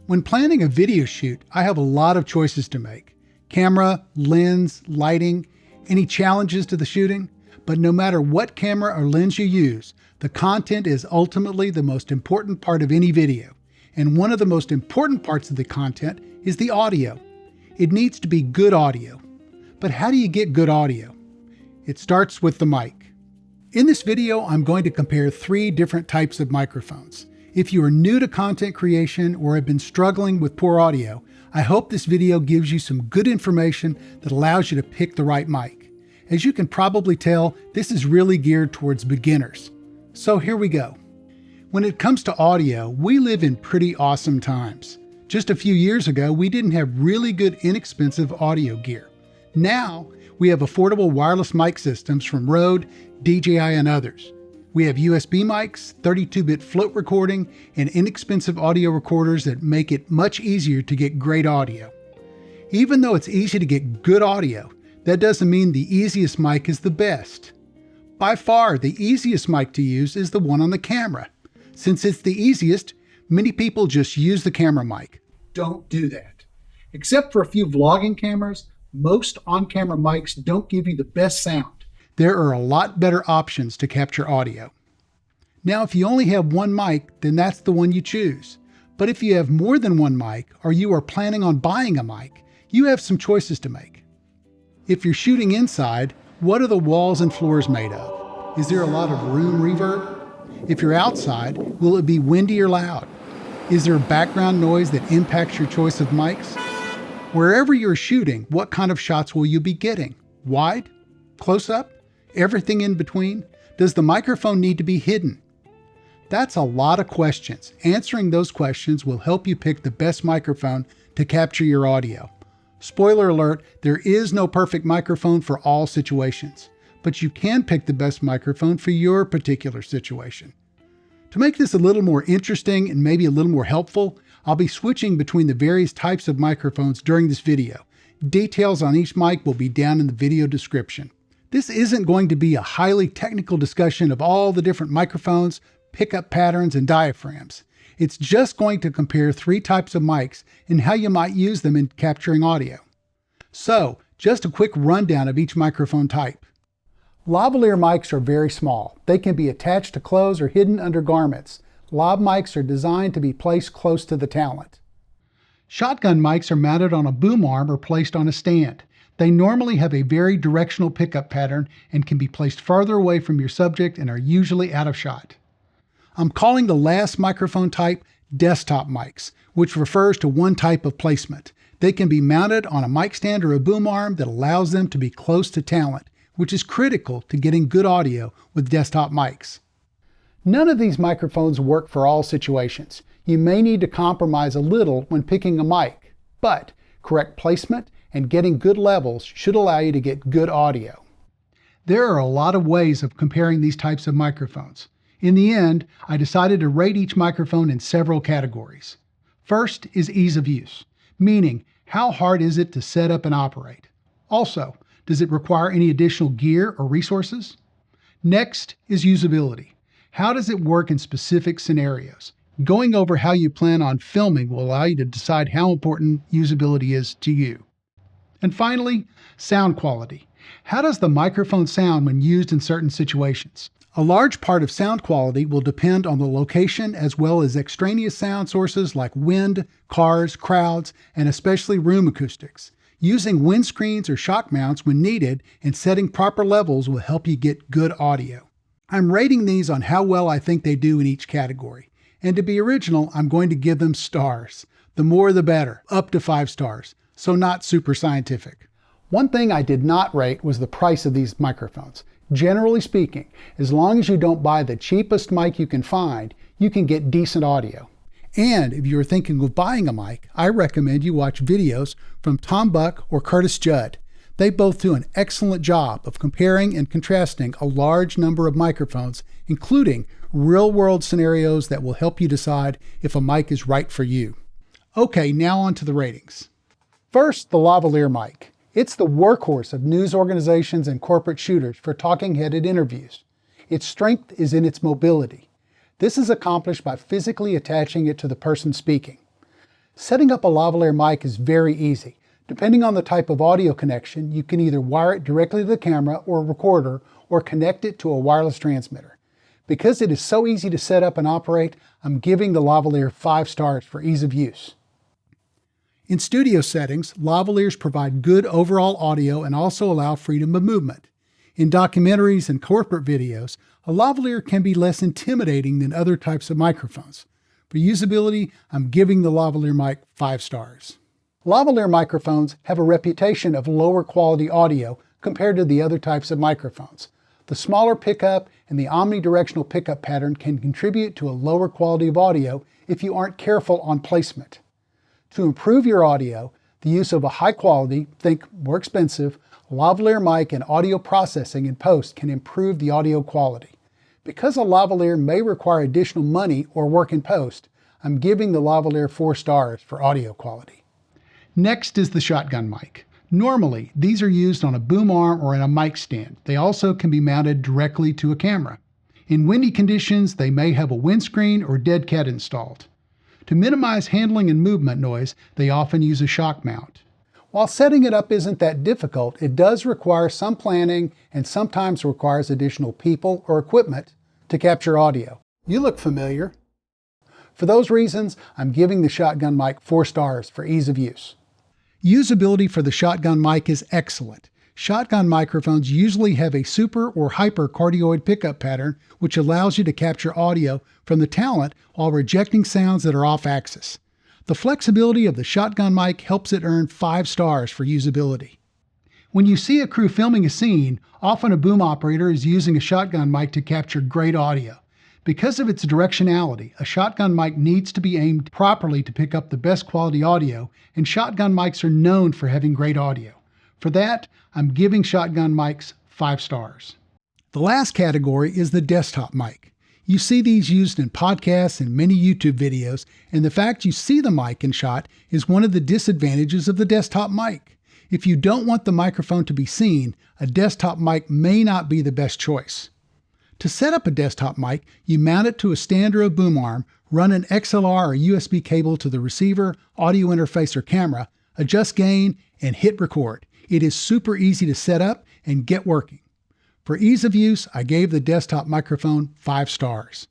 When planning a video shoot, I have a lot of choices to make. Camera, lens, lighting, any challenges to the shooting. But no matter what camera or lens you use, the content is ultimately the most important part of any video. And one of the most important parts of the content is the audio. It needs to be good audio. But how do you get good audio? It starts with the mic. In this video, I'm going to compare 3 different types of microphones. If you are new to content creation or have been struggling with poor audio, I hope this video gives you some good information that allows you to pick the right mic. As you can probably tell, this is really geared towards beginners. So here we go. When it comes to audio, we live in pretty awesome times. Just a few years ago, we didn't have really good, inexpensive audio gear. Now, we have affordable wireless mic systems from Rode, DJI, and others. We have USB mics, 32-bit float recording, and inexpensive audio recorders that make it much easier to get great audio. Even though it's easy to get good audio, that doesn't mean the easiest mic is the best. By far, the easiest mic to use is the one on the camera. Since it's the easiest, many people just use the camera mic. Don't do that. Except for a few vlogging cameras, most on-camera mics don't give you the best sound. There are a lot better options to capture audio. Now, if you only have one mic, then that's the one you choose. But if you have more than one mic, or you are planning on buying a mic, you have some choices to make. If you're shooting inside, what are the walls and floors made of? Is there a lot of room reverb? If you're outside, will it be windy or loud? Is there background noise that impacts your choice of mics? Wherever you're shooting, what kind of shots will you be getting? Wide? Close up? Everything in between? Does the microphone need to be hidden? That's a lot of questions. Answering those questions will help you pick the best microphone to capture your audio. Spoiler alert, there is no perfect microphone for all situations, but you can pick the best microphone for your particular situation. To make this a little more interesting and maybe a little more helpful, I'll be switching between the various types of microphones during this video. Details on each mic will be down in the video description. This isn't going to be a highly technical discussion of all the different microphones, pickup patterns, and diaphragms. It's just going to compare 3 types of mics and how you might use them in capturing audio. So, just a quick rundown of each microphone type. Lavalier mics are very small. They can be attached to clothes or hidden under garments. Lav mics are designed to be placed close to the talent. Shotgun mics are mounted on a boom arm or placed on a stand. They normally have a very directional pickup pattern and can be placed farther away from your subject and are usually out of shot. I'm calling the last microphone type desktop mics, which refers to one type of placement. They can be mounted on a mic stand or a boom arm that allows them to be close to talent, which is critical to getting good audio with desktop mics. None of these microphones work for all situations. You may need to compromise a little when picking a mic, but correct placement and getting good levels should allow you to get good audio. There are a lot of ways of comparing these types of microphones. In the end, I decided to rate each microphone in several categories. First is ease of use, meaning how hard is it to set up and operate? Also, does it require any additional gear or resources? Next is usability. How does it work in specific scenarios? Going over how you plan on filming will allow you to decide how important usability is to you. And finally, sound quality. How does the microphone sound when used in certain situations? A large part of sound quality will depend on the location as well as extraneous sound sources like wind, cars, crowds, and especially room acoustics. Using windscreens or shock mounts when needed and setting proper levels will help you get good audio. I'm rating these on how well I think they do in each category. And to be original, I'm going to give them stars. The more the better, up to 5 stars. So not super scientific. One thing I did not rate was the price of these microphones. Generally speaking, as long as you don't buy the cheapest mic you can find, you can get decent audio. And if you're thinking of buying a mic, I recommend you watch videos from Tom Buck or Curtis Judd. They both do an excellent job of comparing and contrasting a large number of microphones, including real-world scenarios that will help you decide if a mic is right for you. Okay, now on to the ratings. First, the lavalier mic. It's the workhorse of news organizations and corporate shooters for talking-headed interviews. Its strength is in its mobility. This is accomplished by physically attaching it to the person speaking. Setting up a lavalier mic is very easy. Depending on the type of audio connection, you can either wire it directly to the camera or recorder or connect it to a wireless transmitter. Because it is so easy to set up and operate, I'm giving the lavalier 5 stars for ease of use. In studio settings, lavaliers provide good overall audio and also allow freedom of movement. In documentaries and corporate videos, a lavalier can be less intimidating than other types of microphones. For usability, I'm giving the lavalier mic 5 stars. Lavalier microphones have a reputation of lower quality audio compared to the other types of microphones. The smaller pickup and the omnidirectional pickup pattern can contribute to a lower quality of audio if you aren't careful on placement. To improve your audio, the use of a high quality, think more expensive, lavalier mic and audio processing in post can improve the audio quality. Because a lavalier may require additional money or work in post, I'm giving the lavalier 4 stars for audio quality. Next is the shotgun mic. Normally, these are used on a boom arm or in a mic stand. They also can be mounted directly to a camera. In windy conditions, they may have a windscreen or dead cat installed. To minimize handling and movement noise, they often use a shock mount. While setting it up isn't that difficult, it does require some planning and sometimes requires additional people or equipment to capture audio. You look familiar. For those reasons, I'm giving the shotgun mic 4 stars for ease of use. Usability for the shotgun mic is excellent. Shotgun microphones usually have a super or hypercardioid pickup pattern, which allows you to capture audio from the talent while rejecting sounds that are off axis. The flexibility of the shotgun mic helps it earn 5 stars for usability. When you see a crew filming a scene, often a boom operator is using a shotgun mic to capture great audio. Because of its directionality, a shotgun mic needs to be aimed properly to pick up the best quality audio, and shotgun mics are known for having great audio. For that, I'm giving shotgun mics 5 stars. The last category is the desktop mic. You see these used in podcasts and many YouTube videos, and the fact you see the mic in shot is one of the disadvantages of the desktop mic. If you don't want the microphone to be seen, a desktop mic may not be the best choice. To set up a desktop mic, you mount it to a stand or a boom arm, run an XLR or USB cable to the receiver, audio interface, or camera, adjust gain, and hit record. It is super easy to set up and get working. For ease of use, I gave the desktop microphone 5 stars.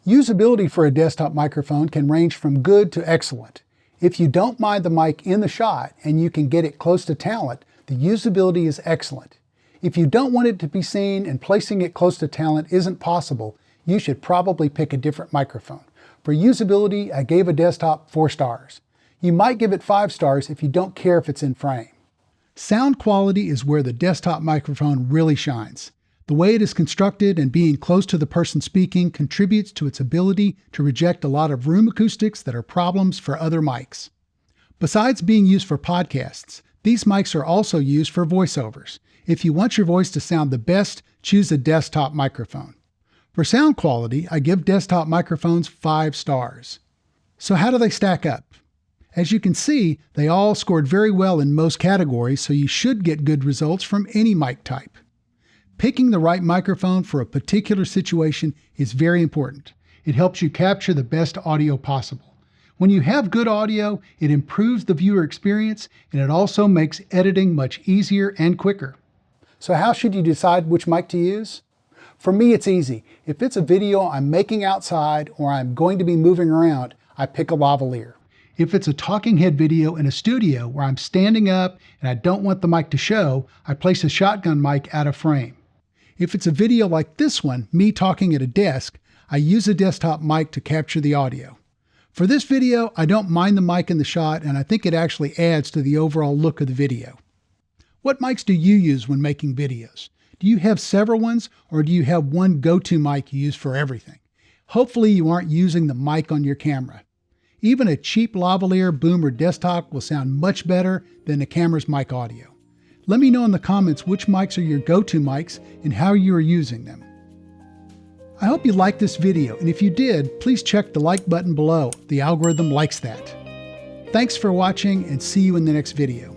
Usability for a desktop microphone can range from good to excellent. If you don't mind the mic in the shot and you can get it close to talent, the usability is excellent. If you don't want it to be seen and placing it close to talent isn't possible, you should probably pick a different microphone. For usability, I gave a desktop 4 stars. You might give it 5 stars if you don't care if it's in frame. Sound quality is where the desktop microphone really shines. The way it is constructed and being close to the person speaking contributes to its ability to reject a lot of room acoustics that are problems for other mics. Besides being used for podcasts, these mics are also used for voiceovers. If you want your voice to sound the best, choose a desktop microphone. For sound quality, I give desktop microphones 5 stars. So how do they stack up? As you can see, they all scored very well in most categories, so you should get good results from any mic type. Picking the right microphone for a particular situation is very important. It helps you capture the best audio possible. When you have good audio, it improves the viewer experience, and it also makes editing much easier and quicker. So how should you decide which mic to use? For me, it's easy. If it's a video I'm making outside or I'm going to be moving around, I pick a lavalier. If it's a talking head video in a studio where I'm standing up and I don't want the mic to show, I place a shotgun mic out of frame. If it's a video like this one, me talking at a desk, I use a desktop mic to capture the audio. For this video, I don't mind the mic in the shot, and I think it actually adds to the overall look of the video. What mics do you use when making videos? Do you have several ones, or do you have one go-to mic you use for everything? Hopefully you aren't using the mic on your camera. Even a cheap lavalier boom or desktop will sound much better than the camera's mic audio. Let me know in the comments which mics are your go-to mics and how you are using them. I hope you liked this video, and if you did, please check the like button below. The algorithm likes that. Thanks for watching, and see you in the next video.